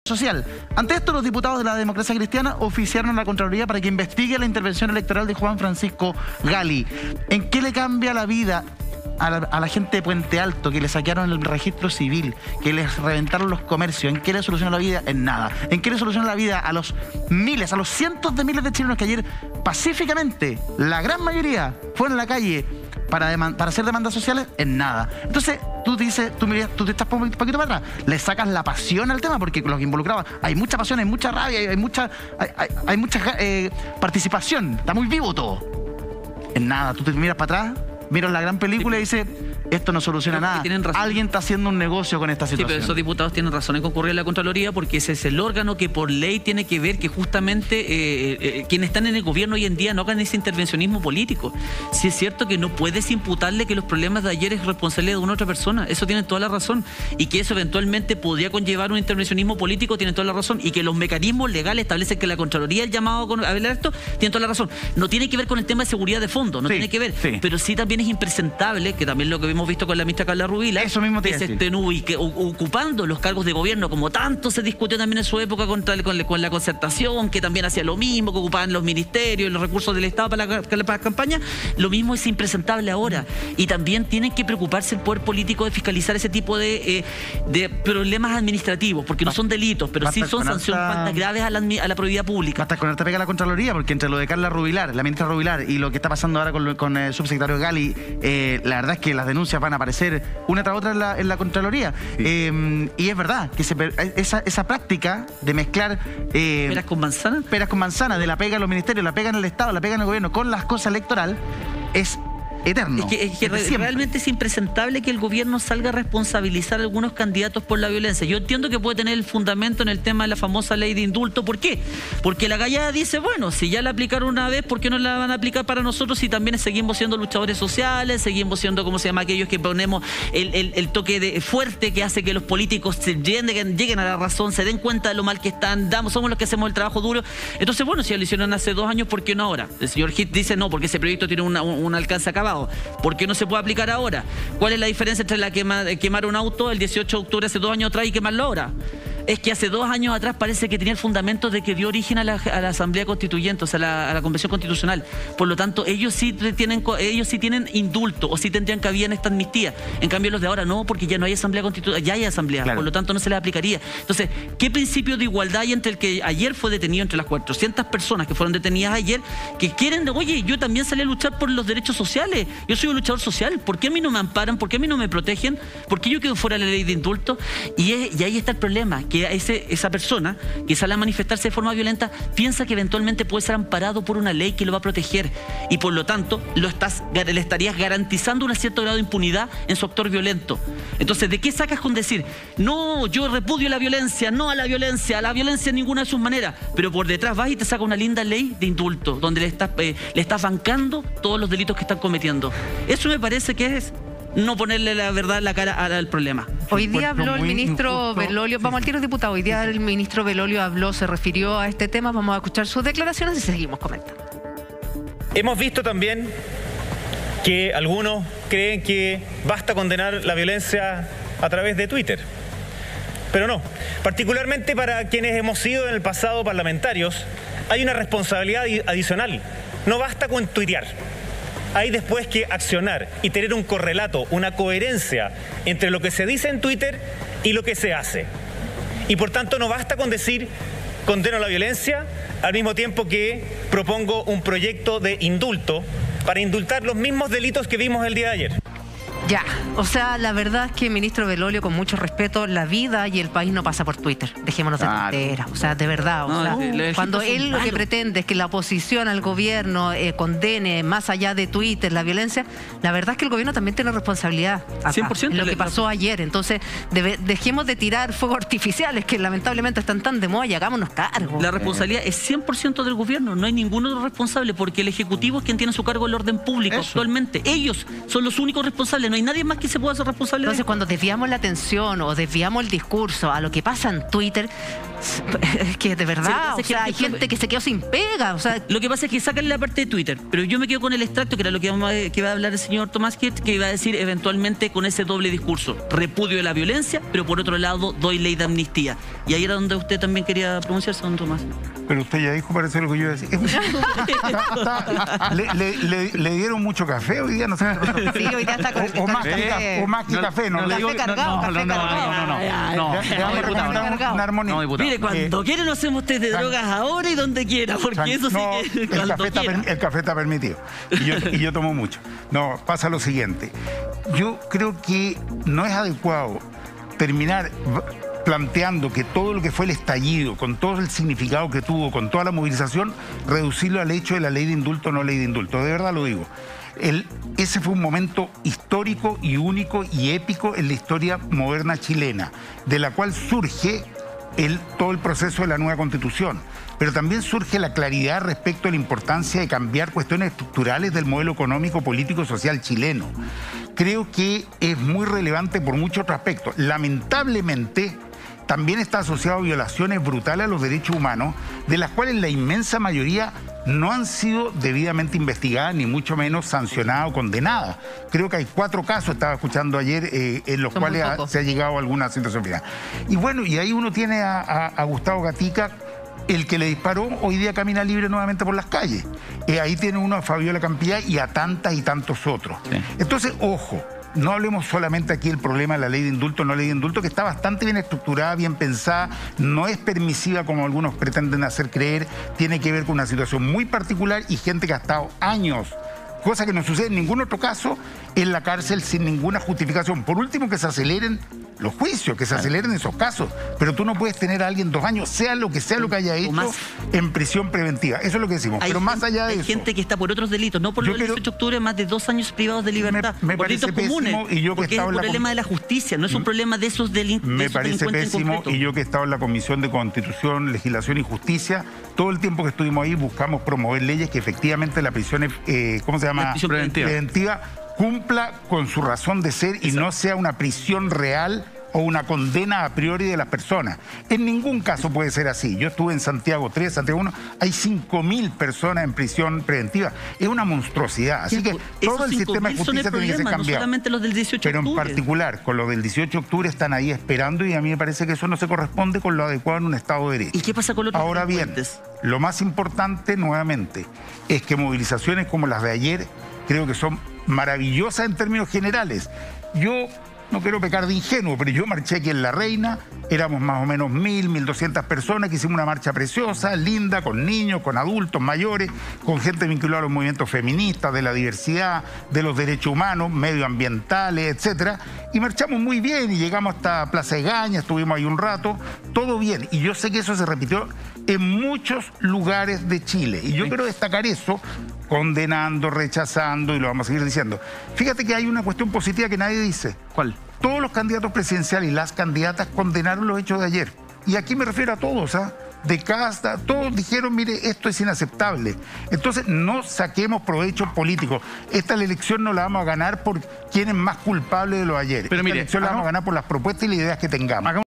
social. Ante esto, los diputados de la Democracia Cristiana oficiaron a la Contraloría para que investigue la intervención electoral de Juan Francisco Gali. ¿En qué le cambia la vida a la gente de Puente Alto, que le saquearon el registro civil, que les reventaron los comercios? ¿En qué le soluciona la vida? En nada. ¿En qué le soluciona la vida a los miles, a los cientos de miles de chilenos que ayer pacíficamente, la gran mayoría, fueron a la calle para hacer demandas sociales? En nada. Entonces, tú dices, tú te estás un poquito para atrás, le sacas la pasión al tema, porque los involucrados, hay mucha pasión, hay mucha rabia, hay mucha participación, está muy vivo todo. En nada, tú te miras para atrás, miras la gran película y dices, esto no soluciona nada. Alguien está haciendo un negocio con esta situación. Sí, pero esos diputados tienen razón en concurrir a la Contraloría, porque ese es el órgano que por ley tiene que ver que justamente quienes están en el gobierno hoy en día no hagan ese intervencionismo político. Si es cierto que no puedes imputarle que los problemas de ayer es responsabilidad de una otra persona, eso tienen toda la razón, y que eso eventualmente podría conllevar un intervencionismo político, tienen toda la razón, y que los mecanismos legales establecen que la Contraloría, el llamado a ver esto, tienen toda la razón. No tiene que ver con el tema de seguridad de fondo, no tiene que ver, pero sí también es impresentable, que también lo que hemos visto con la ministra Carla Rubila, eso mismo que se estén ocupando los cargos de gobierno, como tanto se discutió también en su época con la concertación, que también hacía lo mismo, que ocupaban los ministerios, los recursos del Estado para la campaña. Lo mismo es impresentable ahora, y también tienen que preocuparse el poder político de fiscalizar ese tipo de problemas administrativos, porque no son delitos, pero sí son sanciones, faltas graves a la probidad pública. Basta con harta pega a la Contraloría, porque entre lo de Carla Rubilar, la ministra Rubilar, y lo que está pasando ahora con el subsecretario Gali, la verdad es que las denuncias van a aparecer una tras otra en la Contraloría. Y es verdad que esa práctica de mezclar peras con manzana, de la pega en los ministerios, la pega en el Estado, la pega en el gobierno con las cosas electorales, es eterno. Es que realmente es impresentable que el gobierno salga a responsabilizar a algunos candidatos por la violencia. Yo entiendo que puede tener el fundamento en el tema de la famosa ley de indulto. ¿Por qué? Porque la gallada dice, bueno, si ya la aplicaron una vez, ¿por qué no la van a aplicar para nosotros si también seguimos siendo luchadores sociales, seguimos siendo, ¿cómo se llama?, aquellos que ponemos el toque fuerte que hace que los políticos lleguen a la razón, se den cuenta de lo mal que están, somos los que hacemos el trabajo duro? Entonces, bueno, si ya lo hicieron hace 2 años, ¿por qué no ahora? El señor Hit dice no, porque ese proyecto tiene un alcance acabado. ¿Por qué no se puede aplicar ahora? ¿Cuál es la diferencia entre quemar un auto el 18 de octubre hace 2 años atrás y quemarlo ahora? Es que hace 2 años atrás parece que tenía el fundamento de que dio origen a la Asamblea Constituyente, o sea, a la Convención Constitucional. Por lo tanto, ellos sí tienen indulto, o sí tendrían cabida en esta amnistía. En cambio, los de ahora no, porque ya no hay Asamblea Constitucional, ya hay Asamblea, claro. Por lo tanto no se les aplicaría. Entonces, ¿qué principio de igualdad hay entre el que ayer fue detenido, entre las 400 personas que fueron detenidas ayer, que quieren, oye, yo también salí a luchar por los derechos sociales, yo soy un luchador social, ¿por qué a mí no me amparan? ¿Por qué a mí no me protegen? ¿Por qué yo quedo fuera de la ley de indulto? Y ahí está el problema, que esa persona que sale a manifestarse de forma violenta piensa que eventualmente puede ser amparado por una ley que lo va a proteger, y por lo tanto le estarías garantizando un cierto grado de impunidad en su actor violento. Entonces, ¿de qué sacas con decir no, yo repudio la violencia, no a la violencia en ninguna de sus maneras, pero por detrás vas y te saca una linda ley de indulto donde le estás bancando todos los delitos que están cometiendo? Eso me parece que es no ponerle la verdad en la cara al problema. Hoy día habló el ministro Belolio, vamos al tiro, diputado. Hoy día el ministro Belolio se refirió a este tema. Vamos a escuchar sus declaraciones y seguimos comentando. Hemos visto también que algunos creen que basta condenar la violencia a través de Twitter. Pero no, particularmente para quienes hemos sido en el pasado parlamentarios, hay una responsabilidad adicional. No basta con tuitear. Hay después que accionar y tener un correlato, una coherencia entre lo que se dice en Twitter y lo que se hace. Y por tanto no basta con decir condeno la violencia al mismo tiempo que propongo un proyecto de indulto para indultar los mismos delitos que vimos el día de ayer. Ya, o sea, la verdad es que, ministro Belolio, con mucho respeto, la vida y el país no pasa por Twitter. Dejémonos de tonteras, o sea, de verdad. Cuando él lo que pretende es que la oposición al gobierno condene más allá de Twitter la violencia, la verdad es que el gobierno también tiene responsabilidad acá, 100% en lo que pasó ayer. Entonces, dejemos de tirar fuegos artificiales que lamentablemente están tan de moda y hagámonos cargo. La responsabilidad es 100% del gobierno, no hay ningún otro responsable, porque el Ejecutivo es quien tiene a su cargo el orden público actualmente. Ellos son los únicos responsables, no hay nadie más que se pueda hacer responsable. Entonces, cuando desviamos la atención o desviamos el discurso a lo que pasa en Twitter, Es que de verdad, sí, hay gente que se quedó sin pega. O sea, lo que pasa es que sacan la parte de Twitter, pero yo me quedo con el extracto, que era lo que iba a hablar el señor Tomás Hirsch, que iba a decir eventualmente con ese doble discurso: repudio de la violencia, pero por otro lado doy ley de amnistía. Y ahí era donde usted también quería pronunciarse, don Tomás. Pero usted ya dijo, parece lo que yo iba a decir. Le dieron mucho café hoy día, no sé. Sí, hoy día está con o más que café, ¿no? Café cargado, café cargado. No, diputado. Mire, cuando quiera nos hacemos test de drogas ahora y donde quiera, porque eso sí que el café está permitido. Y yo tomo mucho. No, pasa lo siguiente. Yo creo que no es adecuado terminar planteando que todo lo que fue el estallido, con todo el significado que tuvo, con toda la movilización, reducirlo al hecho de la ley de indulto o no ley de indulto. De verdad lo digo. Ese fue un momento histórico y único y épico en la historia moderna chilena, de la cual surge todo el proceso de la nueva Constitución. Pero también surge la claridad respecto a la importancia de cambiar cuestiones estructurales del modelo económico, político y social chileno. Creo que es muy relevante por muchos otros aspectos. Lamentablemente, también está asociado a violaciones brutales a los derechos humanos, de las cuales la inmensa mayoría no han sido debidamente investigadas, ni mucho menos sancionadas o condenadas. Creo que hay 4 casos, estaba escuchando ayer, en los cuales se ha llegado a alguna situación final. Y bueno, y ahí uno tiene a Gustavo Gatica, el que le disparó, hoy día camina libre nuevamente por las calles. Ahí tiene uno a Fabiola Campillay y a tantas y tantos otros. Sí. Entonces, ojo, no hablemos solamente aquí del problema de la ley de indulto o no ley de indulto, que está bastante bien estructurada, bien pensada, no es permisiva como algunos pretenden hacer creer, tiene que ver con una situación muy particular y gente que ha estado años, cosa que no sucede en ningún otro caso, en la cárcel sin ninguna justificación. Por último, que se aceleren los juicios, que se aceleren esos casos, pero tú no puedes tener a alguien 2 años, sea lo que haya hecho, en prisión preventiva. Eso es lo que decimos. Pero más allá de eso, hay gente que está por otros delitos, no por los 18 de octubre, más de 2 años privados de libertad. Me parece pésimo, y yo que porque es un problema de la justicia, no es un problema de esos delincuentes. Me parece pésimo, y yo que he estado en la Comisión de Constitución, Legislación y Justicia, todo el tiempo que estuvimos ahí buscamos promover leyes que efectivamente la prisión, ¿cómo se llama? Preventiva cumpla con su razón de ser y no sea una prisión real o una condena a priori de las personas. En ningún caso puede ser así. Yo estuve en Santiago 3, Santiago 1, hay 5.000 personas en prisión preventiva. Es una monstruosidad. Así que todo el sistema de justicia tiene que ser cambiado. No solamente los del 18 de octubre. Pero en particular, con los del 18 de octubre están ahí esperando y a mí me parece que eso no se corresponde con lo adecuado en un Estado de Derecho. ¿Y qué pasa con los otros Ahora bien, lo más importante, nuevamente, es que movilizaciones como las de ayer creo que son maravillosas en términos generales. Yo no quiero pecar de ingenuo, pero yo marché aquí en La Reina, éramos más o menos 1.200 personas que hicimos una marcha preciosa, linda, con niños, con adultos, mayores, con gente vinculada a los movimientos feministas, de la diversidad, de los derechos humanos, medioambientales, etcétera, y marchamos muy bien y llegamos hasta Plaza Egaña, estuvimos ahí un rato, todo bien, y yo sé que eso se repitió en muchos lugares de Chile, y yo quiero destacar eso, condenando, rechazando, y lo vamos a seguir diciendo. Fíjate que hay una cuestión positiva que nadie dice. ¿Cuál? Todos los candidatos presidenciales y las candidatas condenaron los hechos de ayer. Y aquí me refiero a todos, ¿ah? De casta, todos dijeron, mire, esto es inaceptable. Entonces, no saquemos provecho político. Esta elección no la vamos a ganar por quién es más culpable de lo de ayer. Pero Esta elección la vamos a ganar por las propuestas y las ideas que tengamos.